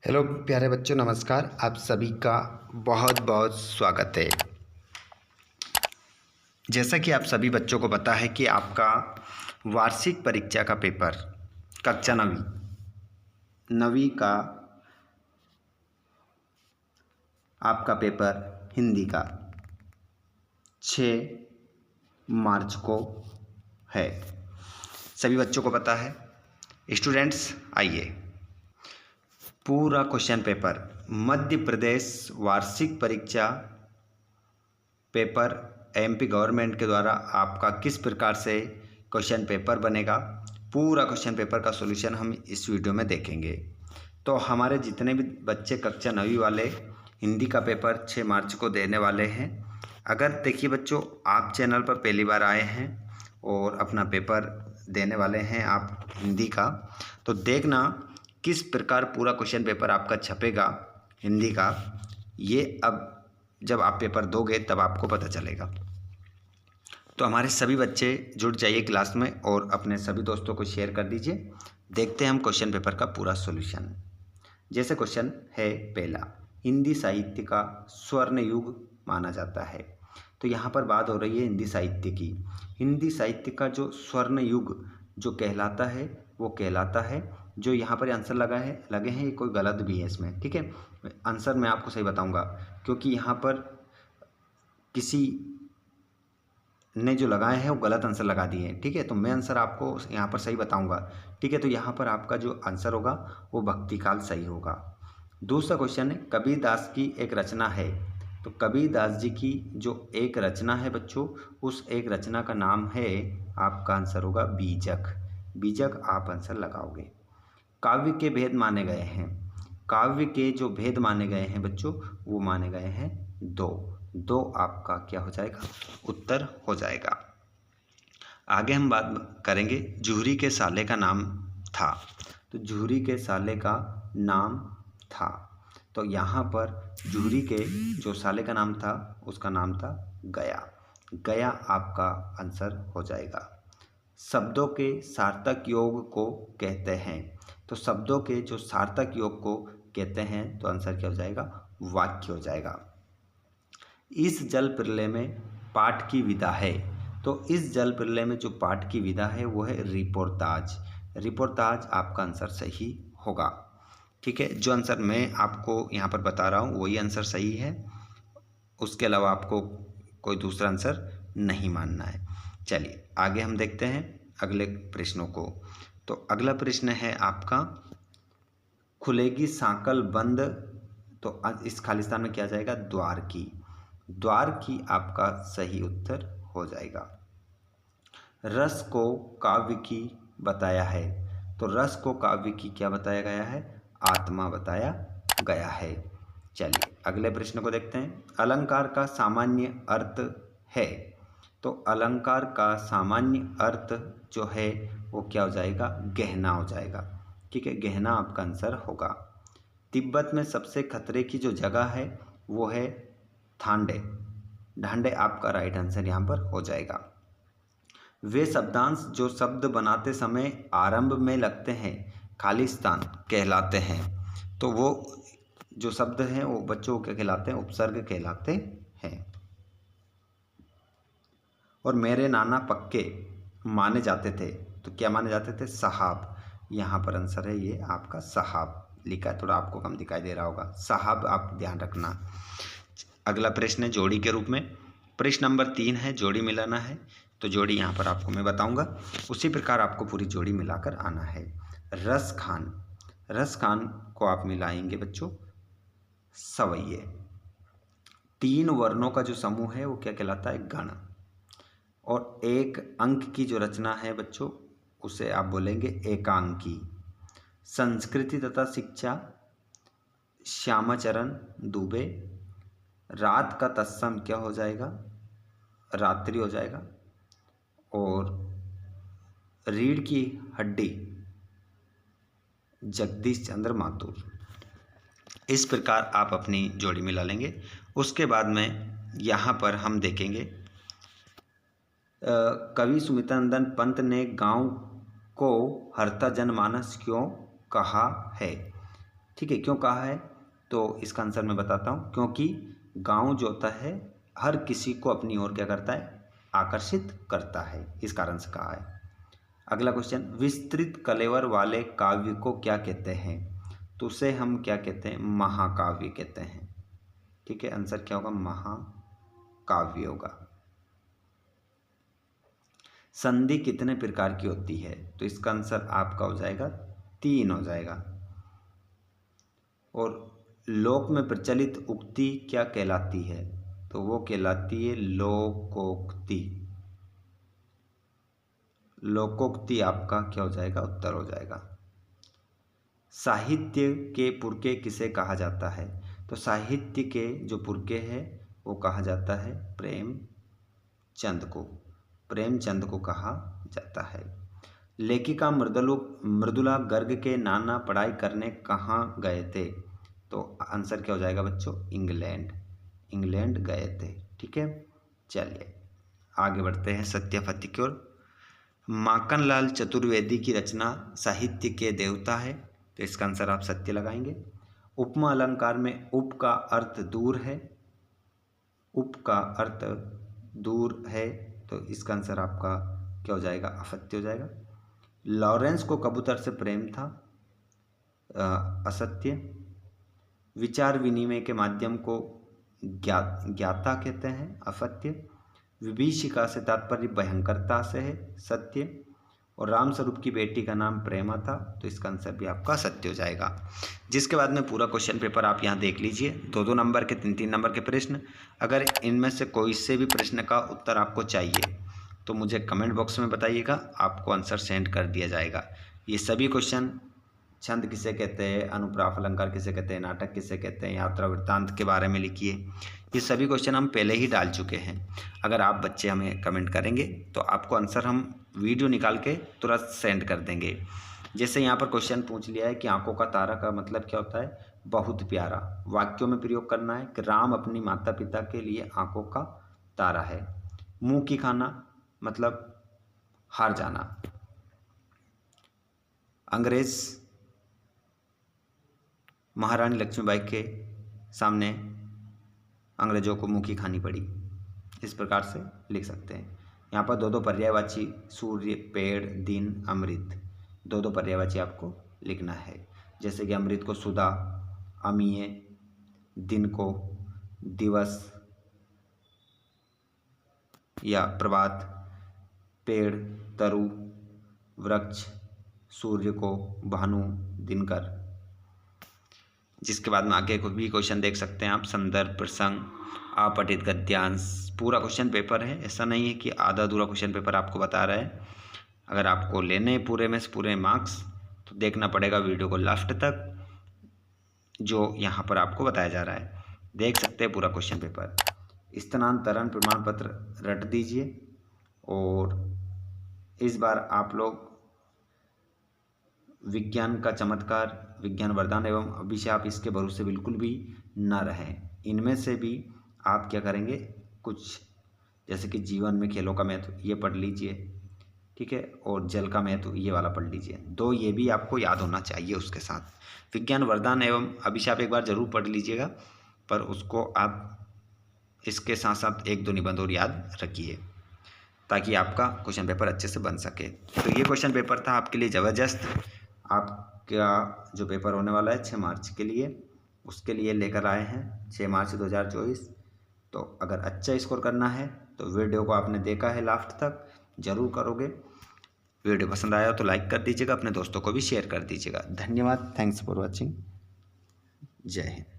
Hello प्यारे बच्चों, नमस्कार। आप सभी का बहुत बहुत स्वागत है। जैसा कि आप सभी बच्चों को पता है कि आपका वार्षिक परीक्षा का पेपर कक्षा नवीं का आपका पेपर हिंदी का 6 मार्च को है। सभी बच्चों को पता है। स्टूडेंट्स, आइए पूरा क्वेश्चन पेपर मध्य प्रदेश वार्षिक परीक्षा पेपर एमपी गवर्नमेंट के द्वारा आपका किस प्रकार से क्वेश्चन पेपर बनेगा, पूरा क्वेश्चन पेपर का सॉल्यूशन हम इस वीडियो में देखेंगे। तो हमारे जितने भी बच्चे कक्षा 9वीं वाले हिंदी का पेपर 6 मार्च को देने वाले हैं, अगर देखिए बच्चों, आप चैनल पर पहली बार आए हैं और अपना पेपर देने वाले हैं आप हिंदी का, तो देखना किस प्रकार पूरा क्वेश्चन पेपर आपका छपेगा हिंदी का। ये अब जब आप पेपर दोगे तब आपको पता चलेगा। तो हमारे सभी बच्चे जुड़ जाइए क्लास में और अपने सभी दोस्तों को शेयर कर दीजिए। देखते हैं हम क्वेश्चन पेपर का पूरा सॉल्यूशन। जैसे क्वेश्चन है पहला, हिंदी साहित्य का स्वर्ण युग माना जाता है। तो यहाँ पर बात हो रही है हिंदी साहित्य की। हिंदी साहित्य का जो स्वर्ण युग जो कहलाता है वो कहलाता है, जो यहाँ पर आंसर लगे हैं ये कोई गलत भी है इसमें, ठीक है। आंसर मैं आपको सही बताऊंगा क्योंकि यहाँ पर किसी ने जो लगाए हैं वो गलत आंसर लगा दिए हैं, ठीक है। तो मैं आंसर आपको यहाँ पर सही बताऊंगा, ठीक है। तो यहाँ पर आपका जो आंसर होगा वो भक्तिकाल सही होगा। दूसरा क्वेश्चन है, कबीर दास की एक रचना है। तो कबीर दास जी की जो एक रचना है बच्चों, उस एक रचना का नाम है, आपका आंसर होगा बीजक। बीजक आप आंसर लगाओगे। काव्य के भेद माने गए हैं। काव्य के जो भेद माने गए हैं बच्चों, वो माने गए हैं दो आपका क्या हो जाएगा, उत्तर हो जाएगा। आगे हम बात करेंगे, जूहरी के साले का नाम था। तो जूहरी के साले का नाम था, तो यहाँ पर जूहरी के जो साले का नाम था उसका नाम था गया। गया आपका आंसर हो जाएगा। शब्दों के सार्थक योग को कहते हैं। तो शब्दों के जो सार्थक योग को कहते हैं तो आंसर क्या हो जाएगा, वाक्य हो जाएगा। इस जल प्रलय में पाठ की विधा है। तो इस जल प्रलय में जो पाठ की विधा है वो है रिपोर्टाज। रिपोर्टाज आपका आंसर सही होगा, ठीक है। जो आंसर मैं आपको यहाँ पर बता रहा हूँ वही आंसर सही है, उसके अलावा आपको कोई दूसरा आंसर नहीं मानना है। चलिए आगे हम देखते हैं अगले प्रश्नों को। तो अगला प्रश्न है आपका, खुलेगी सांकल बंद। तो इस खालिस्तान में क्या जाएगा, द्वार की। द्वार की आपका सही उत्तर हो जाएगा। रस को काव्य की बताया है। तो रस को काव्य की क्या बताया गया है, आत्मा बताया गया है। चलिए अगले प्रश्न को देखते हैं। अलंकार का सामान्य अर्थ है। तो अलंकार का सामान्य अर्थ जो है वो क्या हो जाएगा, गहना हो जाएगा, ठीक है। गहना आपका आंसर होगा। तिब्बत में सबसे खतरे की जो जगह है वो है थांडे। ढांडे आपका राइट आंसर यहाँ पर हो जाएगा। वे शब्दांश जो शब्द बनाते समय आरंभ में लगते हैं खालिस्तान कहलाते हैं। तो वो जो शब्द हैं वो बच्चों क्या कहलाते हैं, उपसर्ग कहलाते हैं। और मेरे नाना पक्के माने जाते थे। तो क्या माने जाते थे, साहब। यहाँ पर आंसर है ये आपका साहब लिखा है, थोड़ा आपको कम दिखाई दे रहा होगा, साहब आप ध्यान रखना। अगला प्रश्न है जोड़ी के रूप में। प्रश्न नंबर 3 है, जोड़ी मिलाना है। तो जोड़ी यहाँ पर आपको मैं बताऊंगा, उसी प्रकार आपको पूरी जोड़ी मिलाकर आना है। रस खान, रस खान को आप मिलाएंगे बच्चों सवैये। 3 वर्णों का जो समूह है वो क्या कहलाता है, गण। और 1 अंक की जो रचना है बच्चों उसे आप बोलेंगे एकांकी। संस्कृति तथा शिक्षा श्यामाचरण दुबे। रात का तत्सम क्या हो जाएगा, रात्रि हो जाएगा। और रीढ़ की हड्डी जगदीश चंद्र माथुर। इस प्रकार आप अपनी जोड़ी मिला लेंगे। उसके बाद में यहाँ पर हम देखेंगे, कवि सुमित्रानंदन पंत ने गांव को हरता जनमानस क्यों कहा है। ठीक है, क्यों कहा है तो इसका आंसर मैं बताता हूँ। क्योंकि गांव जो होता है हर किसी को अपनी ओर क्या करता है, आकर्षित करता है, इस कारण से कहा है। अगला क्वेश्चन, विस्तृत कलेवर वाले काव्य को क्या कहते हैं? तो उसे हम क्या कहते हैं, महाकाव्य कहते हैं। ठीक है, आंसर क्या होगा, महाकाव्य होगा। संधि कितने प्रकार की होती है? तो इसका आंसर आपका हो जाएगा 3 हो जाएगा। और लोक में प्रचलित उक्ति क्या कहलाती है? तो वो कहलाती है लोकोक्ति। लोकोक्ति आपका क्या हो जाएगा, उत्तर हो जाएगा। साहित्य के पुरखे किसे कहा जाता है? तो साहित्य के जो पुरखे हैं वो कहा जाता है प्रेमचंद को, प्रेमचंद को कहा जाता है। लेखिका मृदुला गर्ग के नाना पढ़ाई करने कहाँ गए थे? तो आंसर क्या हो जाएगा बच्चों, इंग्लैंड गए थे। ठीक है, चलिए आगे बढ़ते हैं सत्य की ओर। माखनलाल चतुर्वेदी की रचना साहित्य के देवता है, तो इसका आंसर आप सत्य लगाएंगे। उपमा अलंकार में उप का अर्थ दूर है, उप का अर्थ दूर है, तो इसका आंसर आपका क्या हो जाएगा, असत्य हो जाएगा। लॉरेंस को कबूतर से प्रेम था, असत्य। विचार विनिमय के माध्यम को ज्ञाता कहते हैं, असत्य। विभीषिका से तात्पर्य भयंकरता से है, सत्य। और रामस्वरूप की बेटी का नाम प्रेमा था, तो इसका आंसर भी आपका सत्य हो जाएगा। जिसके बाद में पूरा क्वेश्चन पेपर आप यहाँ देख लीजिए, 2-2 नंबर के 3-3 नंबर के प्रश्न। अगर इनमें से कोई से भी प्रश्न का उत्तर आपको चाहिए तो मुझे कमेंट बॉक्स में बताइएगा, आपको आंसर सेंड कर दिया जाएगा। ये सभी क्वेश्चन छंद किसे कहते हैं, अनुप्रास अलंकार किसे कहते हैं, नाटक किसे कहते हैं, यात्रा वृत्तांत के बारे में लिखिए। ये सभी क्वेश्चन हम पहले ही डाल चुके हैं। अगर आप बच्चे हमें कमेंट करेंगे तो आपको आंसर हम वीडियो निकाल के तुरंत सेंड कर देंगे। जैसे यहाँ पर क्वेश्चन पूछ लिया है कि आंखों का तारा का मतलब क्या होता है, बहुत प्यारा। वाक्यों में प्रयोग करना है कि राम अपनी माता पिता के लिए आंखों का तारा है। मुंह की खाना मतलब हार जाना। अंग्रेज महारानी लक्ष्मीबाई के सामने अंग्रेजों को मुंह की खानी पड़ी, इस प्रकार से लिख सकते हैं। यहाँ पर 2-2 पर्यायवाची, सूर्य, पेड़, दिन, अमृत, 2-2 पर्यायवाची आपको लिखना है। जैसे कि अमृत को सुधा, अमीय, दिन को दिवस या प्रभात, पेड़ तरु, वृक्ष सूर्य को भानु, दिनकर। जिसके बाद में आगे कोई भी क्वेश्चन देख सकते हैं आप, संदर्भ, प्रसंग, अपठित गद्यांश। पूरा क्वेश्चन पेपर है, ऐसा नहीं है कि आधा अधूरा क्वेश्चन पेपर आपको बता रहा है। अगर आपको लेने पूरे में से पूरे मार्क्स तो देखना पड़ेगा वीडियो को लास्ट तक, जो यहाँ पर आपको बताया जा रहा है। देख सकते हैं पूरा क्वेश्चन पेपर। स्थानांतरण प्रमाण पत्र रट दीजिए। और इस बार आप लोग विज्ञान का चमत्कार, विज्ञान वरदान एवं अभिशाप, इसके भरोसे बिल्कुल भी न रहें। इनमें से भी आप क्या करेंगे, कुछ जैसे कि जीवन में खेलों का महत्व, ये पढ़ लीजिए। ठीक है, और जल का महत्व, ये वाला पढ़ लीजिए। 2 ये भी आपको याद होना चाहिए उसके साथ। विज्ञान वरदान एवं अभिशाप एक बार जरूर पढ़ लीजिएगा, पर उसको आप इसके साथ साथ 1-2 निबंध और याद रखिए, ताकि आपका क्वेश्चन पेपर अच्छे से बन सके। तो ये क्वेश्चन पेपर था आपके लिए ज़बरदस्त। आपका जो पेपर होने वाला है 6 मार्च के लिए, उसके लिए लेकर आए हैं 6 मार्च 2024। तो अगर अच्छा स्कोर करना है तो वीडियो को आपने देखा है लास्ट तक, ज़रूर करोगे। वीडियो पसंद आया तो लाइक कर दीजिएगा, अपने दोस्तों को भी शेयर कर दीजिएगा। धन्यवाद, थैंक्स फॉर वॉचिंग, जय हिंद।